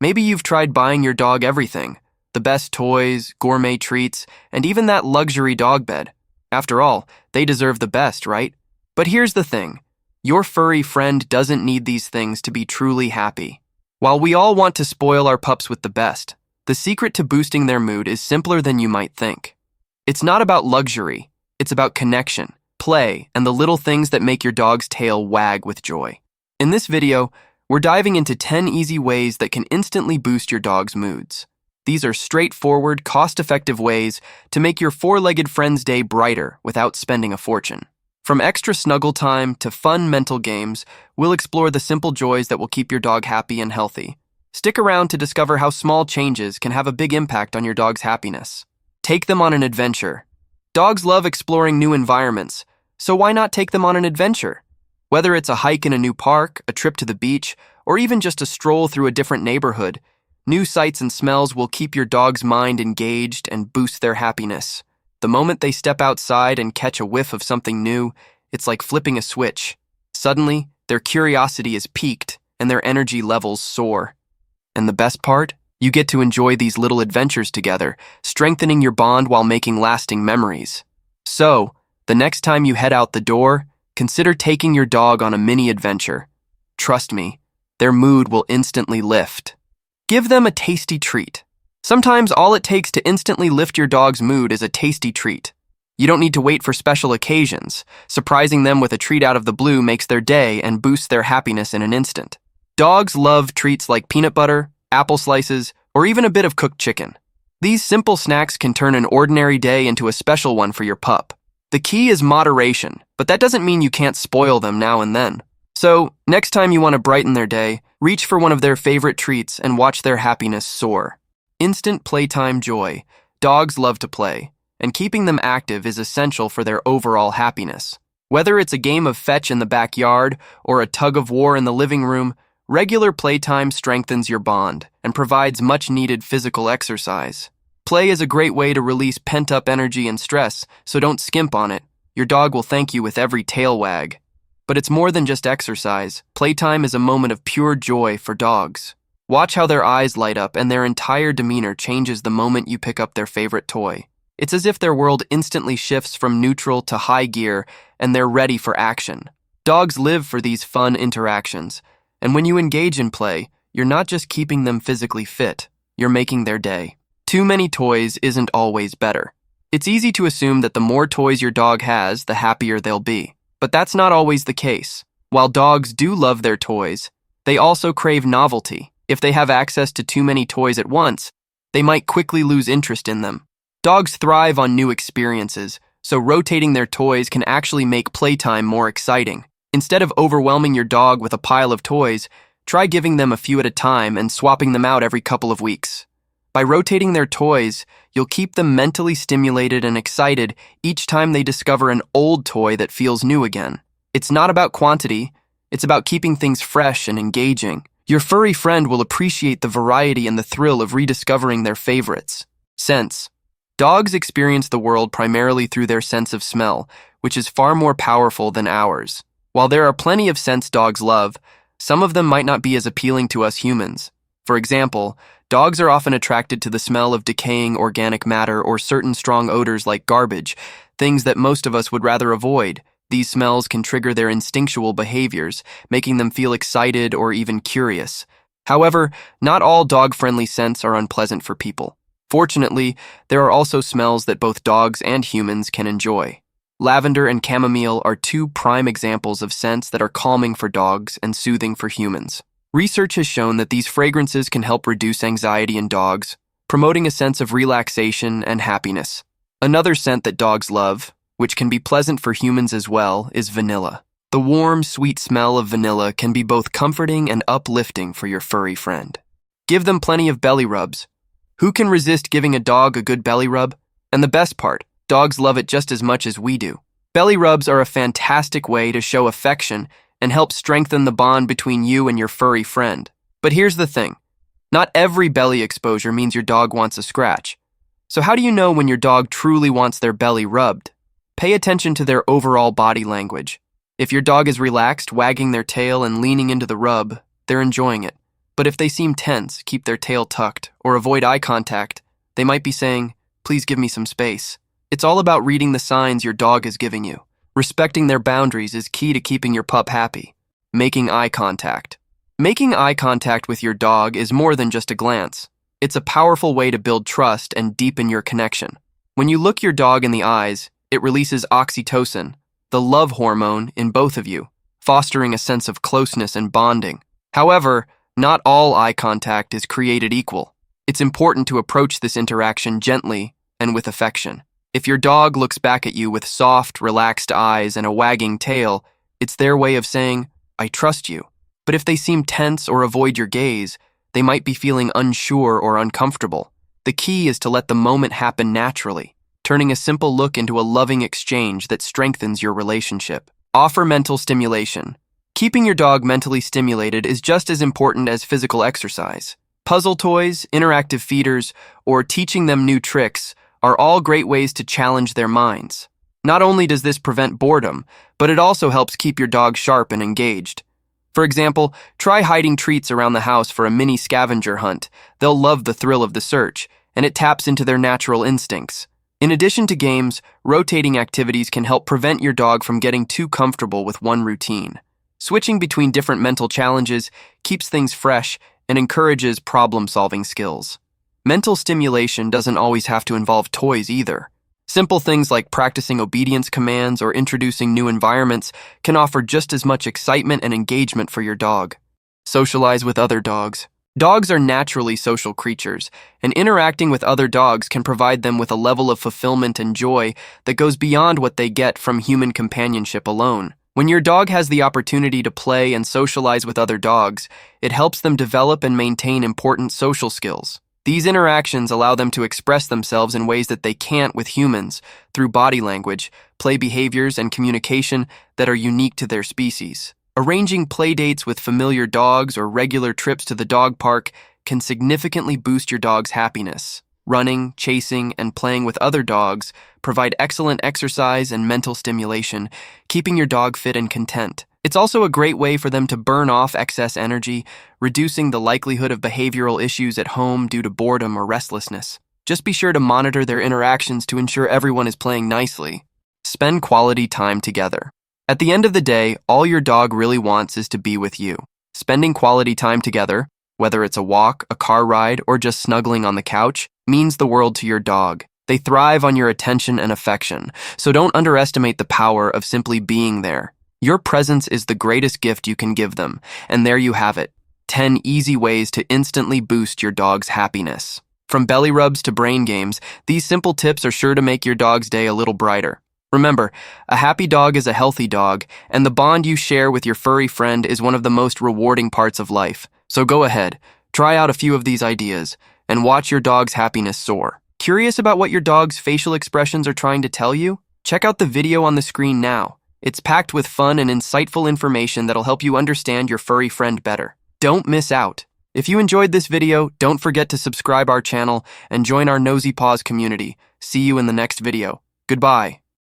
Maybe you've tried buying your dog everything, the best toys, gourmet treats, and even that luxury dog bed. After all, they deserve the best, right? But here's the thing. Your furry friend doesn't need these things to be truly happy. While we all want to spoil our pups with the best, the secret to boosting their mood is simpler than you might think. It's not about luxury, it's about connection, play, and the little things that make your dog's tail wag with joy. In this video, we're diving into 10 easy ways that can instantly boost your dog's moods. These are straightforward, cost-effective ways to make your four-legged friend's day brighter without spending a fortune. From extra snuggle time to fun mental games, we'll explore the simple joys that will keep your dog happy and healthy. Stick around to discover how small changes can have a big impact on your dog's happiness. Take them on an adventure. Dogs love exploring new environments, so why not take them on an adventure? Whether it's a hike in a new park, a trip to the beach, or even just a stroll through a different neighborhood, new sights and smells will keep your dog's mind engaged and boost their happiness. The moment they step outside and catch a whiff of something new, it's like flipping a switch. Suddenly, their curiosity is piqued and their energy levels soar. And the best part? You get to enjoy these little adventures together, strengthening your bond while making lasting memories. So, the next time you head out the door, consider taking your dog on a mini adventure. Trust me, their mood will instantly lift. Give them a tasty treat. Sometimes all it takes to instantly lift your dog's mood is a tasty treat. You don't need to wait for special occasions. Surprising them with a treat out of the blue makes their day and boosts their happiness in an instant. Dogs love treats like peanut butter, apple slices, or even a bit of cooked chicken. These simple snacks can turn an ordinary day into a special one for your pup. The key is moderation, but that doesn't mean you can't spoil them now and then. So, next time you want to brighten their day, reach for one of their favorite treats and watch their happiness soar. Instant playtime joy. Dogs love to play, and keeping them active is essential for their overall happiness. Whether it's a game of fetch in the backyard or a tug of war in the living room, regular playtime strengthens your bond and provides much-needed physical exercise. Play is a great way to release pent-up energy and stress, so don't skimp on it. Your dog will thank you with every tail wag. But it's more than just exercise. Playtime is a moment of pure joy for dogs. Watch how their eyes light up and their entire demeanor changes the moment you pick up their favorite toy. It's as if their world instantly shifts from neutral to high gear and they're ready for action. Dogs live for these fun interactions, and when you engage in play, you're not just keeping them physically fit, you're making their day. Too many toys isn't always better. It's easy to assume that the more toys your dog has, the happier they'll be. But that's not always the case. While dogs do love their toys, they also crave novelty. If they have access to too many toys at once, they might quickly lose interest in them. Dogs thrive on new experiences, so rotating their toys can actually make playtime more exciting. Instead of overwhelming your dog with a pile of toys, try giving them a few at a time and swapping them out every couple of weeks. By rotating their toys, you'll keep them mentally stimulated and excited each time they discover an old toy that feels new again. It's not about quantity, it's about keeping things fresh and engaging. Your furry friend will appreciate the variety and the thrill of rediscovering their favorites. Sense. Dogs experience the world primarily through their sense of smell, which is far more powerful than ours. While there are plenty of scents dogs love, some of them might not be as appealing to us humans. For example, dogs are often attracted to the smell of decaying organic matter or certain strong odors like garbage, things that most of us would rather avoid. These smells can trigger their instinctual behaviors, making them feel excited or even curious. However, not all dog-friendly scents are unpleasant for people. Fortunately, there are also smells that both dogs and humans can enjoy. Lavender and chamomile are two prime examples of scents that are calming for dogs and soothing for humans. Research has shown that these fragrances can help reduce anxiety in dogs, promoting a sense of relaxation and happiness. Another scent that dogs love, which can be pleasant for humans as well, is vanilla. The warm, sweet smell of vanilla can be both comforting and uplifting for your furry friend. Give them plenty of belly rubs. Who can resist giving a dog a good belly rub? And the best part, dogs love it just as much as we do. Belly rubs are a fantastic way to show affection and help strengthen the bond between you and your furry friend. But here's the thing. Not every belly exposure means your dog wants a scratch. So how do you know when your dog truly wants their belly rubbed? Pay attention to their overall body language. If your dog is relaxed, wagging their tail and leaning into the rub, they're enjoying it. But But if they seem tense, keep their tail tucked, or avoid eye contact, they might be saying, "Please give me some space." It's all about reading the signs your dog is giving you. Respecting their boundaries is key to keeping your pup happy. Making eye contact. Making eye contact with your dog is more than just a glance. It's a powerful way to build trust and deepen your connection. When you look your dog in the eyes, it releases oxytocin, the love hormone, in both of you, fostering a sense of closeness and bonding. However, not all eye contact is created equal. It's important to approach this interaction gently and with affection. If your dog looks back at you with soft, relaxed eyes and a wagging tail, it's their way of saying, "I trust you." But if they seem tense or avoid your gaze, they might be feeling unsure or uncomfortable. The key is to let the moment happen naturally, turning a simple look into a loving exchange that strengthens your relationship. OfferMental Stimulation. Keeping your dog mentally stimulated is just as important as physical exercise. Puzzle toys, interactive feeders, or teaching them new tricks are all great ways to challenge their minds. Not only does this prevent boredom, but it also helps keep your dog sharp and engaged. For example, try hiding treats around the house for a mini scavenger hunt. They'll love the thrill of the search, and it taps into their natural instincts. In addition to games, rotating activities can help prevent your dog from getting too comfortable with one routine. Switching between different mental challenges keeps things fresh and encourages problem-solving skills. Mental stimulation doesn't always have to involve toys either. Simple things like practicing obedience commands or introducing new environments can offer just as much excitement and engagement for your dog. Socialize with other dogs. Dogs are naturally social creatures, and interacting with other dogs can provide them with a level of fulfillment and joy that goes beyond what they get from human companionship alone. When your dog has the opportunity to play and socialize with other dogs, it helps them develop and maintain important social skills. These interactions allow them to express themselves in ways that they can't with humans, through body language, play behaviors, and communication that are unique to their species. Arranging play dates with familiar dogs or regular trips to the dog park can significantly boost your dog's happiness. Running, chasing, and playing with other dogs provide excellent exercise and mental stimulation, keeping your dog fit and content. It's also a great way for them to burn off excess energy, reducing the likelihood of behavioral issues at home due to boredom or restlessness. Just be sure to monitor their interactions to ensure everyone is playing nicely. Spend quality time together. At the end of the day, all your dog really wants is to be with you. Spending quality time together, whether it's a walk, a car ride, or just snuggling on the couch, means the world to your dog. They thrive on your attention and affection, so don't underestimate the power of simply being there. Your presence is the greatest gift you can give them, and there you have it. 10 easy ways to instantly boost your dog's happiness. From belly rubs to brain games, these simple tips are sure to make your dog's day a little brighter. Remember, a happy dog is a healthy dog, and the bond you share with your furry friend is one of the most rewarding parts of life. So go ahead, try out a few of these ideas, and watch your dog's happiness soar. Curious about what your dog's facial expressions are trying to tell you? Check out the video on the screen now. It's packed with fun and insightful information that'll help you understand your furry friend better. Don't miss out. If you enjoyed this video, don't forget to subscribe our channel and join our Nosy Paws community. See you in the next video. Goodbye.